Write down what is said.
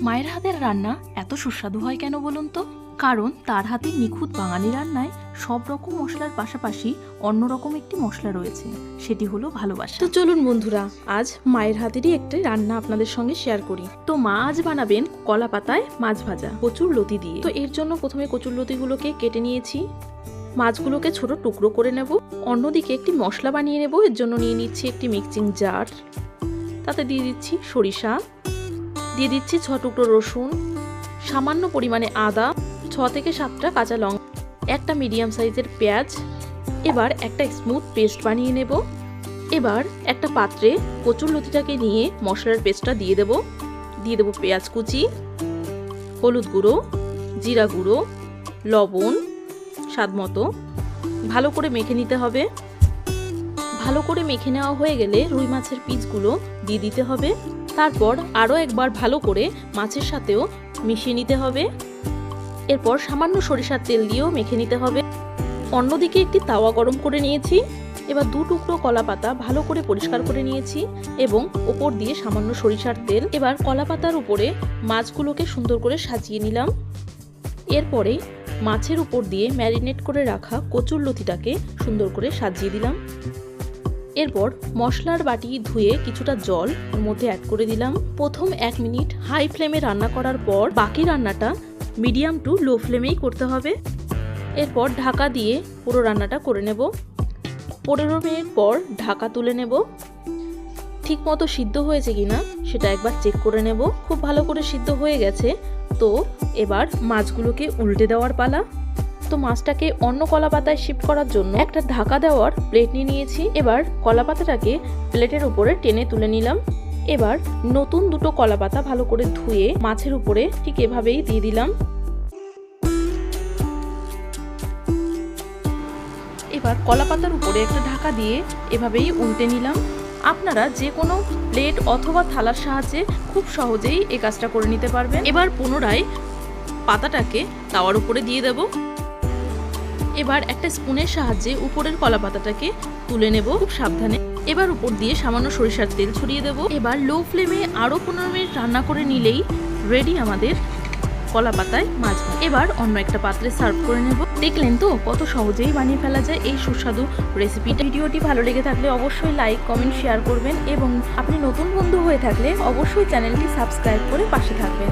মায়ের হাতের রান্না এত সুস্বাদু হয় কেন বলুন তো? কারণ তার হাতের নিখুঁত বাঙালি রান্নায় সব রকম মশলার পাশাপাশি অন্যরকম একটি মশলা রয়েছে, সেটি হলো ভালোবাসা। তো চলুন বন্ধুরা, আজ মায়ের হাতেরই একটি রান্না আপনাদের সঙ্গে শেয়ার করি। তো মা আজ বানাবেন কলা পাতায় মাছ ভাজা কচুর লতি দিয়ে। তো এর জন্য প্রথমে কচুর লতিগুলোকে কেটে নিয়েছি, মাছগুলোকে ছোট টুকরো করে নেব। অন্যদিকে একটি মশলা বানিয়ে নেব। এর জন্য নিয়ে নিচ্ছি একটি মিক্সিং জার, তাতে দিয়ে দিচ্ছি সরিষা, দিয়ে দিচ্ছি 6 টুকরো রসুন, সামান্য পরিমাণে আদা, 6 থেকে 7টা কাঁচা লঙ্কা, একটা মিডিয়াম সাইজের পেঁয়াজ। এবার একটা স্মুথ পেস্ট বানিয়ে নেব। এবার একটা পাত্রে কচুর লতিটাকে নিয়ে মশলার পেস্টটা দিয়ে দেব পেঁয়াজ কুচি, হলুদ গুঁড়ো, জিরা গুঁড়ো, লবণ স্বাদ মতো। ভালো করে মেখে নিতে হবে। ভালো করে মেখে নেওয়া হয়ে গেলে রুই মাছের পিসগুলো দিয়ে দিতে হবে। তারপর আরও একবার ভালো করে মাছের সাথেও মিশিয়ে নিতে হবে। এরপর সামান্য সরিষার তেল দিয়েও মেখে নিতে হবে। অন্যদিকে একটি তাওয়া গরম করে নিয়েছি। এবার 2 টুকরো কলা পাতা ভালো করে পরিষ্কার করে নিয়েছি এবং ওপর দিয়ে সামান্য সরিষার তেল। এবার কলা পাতার উপরে মাছগুলোকে সুন্দর করে সাজিয়ে নিলাম। এরপরে মাছের উপর দিয়ে ম্যারিনেট করে রাখা কচুর লতিটাকে সুন্দর করে সাজিয়ে দিলাম। এরপর মশলার বাটি ধুয়ে কিছুটা জল ওর মধ্যে অ্যাড করে দিলাম। প্রথম 1 মিনিট হাই ফ্লেমে রান্না করার পর বাকি রান্নাটা মিডিয়াম টু লো ফ্লেমেই করতে হবে। এরপর ঢাকা দিয়ে পুরো রান্নাটা করে নেব। 15 মিনিট পর ঢাকা তুলে নেব। ঠিক মতো সিদ্ধ হয়েছে কিনা সেটা একবার চেক করে নেব। খুব ভালো করে সিদ্ধ হয়ে গেছে। তো এবার মাছগুলোকে উল্টে দেওয়ার পালা। তো মাছটাকে অন্য কলা পাতায় শিফট করার জন্য একটা ঢাকা দেওয়ার প্লেট নিয়ে নিয়েছি। এবার কলা পাতাটাকে প্লেটের উপরে টেনে তুলে নিলাম। এবার নতুন 2টো কলা পাতা ভালো করে ধুয়ে মাছের উপরে ঠিক এভাবেই দিয়ে দিলাম। এবার কলা পাতার উপরে একটা ঢাকা দিয়ে এভাবেই উল্টে নিলাম। আপনারা যে কোনো প্লেট অথবা থালার সাহায্যে খুব সহজেই এই কাজটা করে নিতে পারবেন। এবার পুনরায় পাতাটাকে তাওয়ার উপরে দিয়ে দেব। এবার একটা স্পুনের সাহায্যে উপরের কলা পাতাটাকে তুলে নেব খুব সাবধানে। এবার উপর দিয়ে সামান্য সরিষার তেল ছড়িয়ে দেব। এবার লো ফ্লেমে আরও 15 মিনিট রান্না করে নিলেই রেডি আমাদের কলা পাতায় মাছ ভাজা। এবার অন্য একটা পাত্রে সার্ভ করে নেব। দেখলেন তো কত সহজেই বানিয়ে ফেলা যায় এই সুস্বাদু রেসিপিটা। ভিডিওটি ভালো লেগে থাকলে অবশ্যই লাইক, কমেন্ট, শেয়ার করবেন এবং আপনি নতুন বন্ধু হয়ে থাকলে অবশ্যই চ্যানেলটি সাবস্ক্রাইব করে পাশে থাকবেন।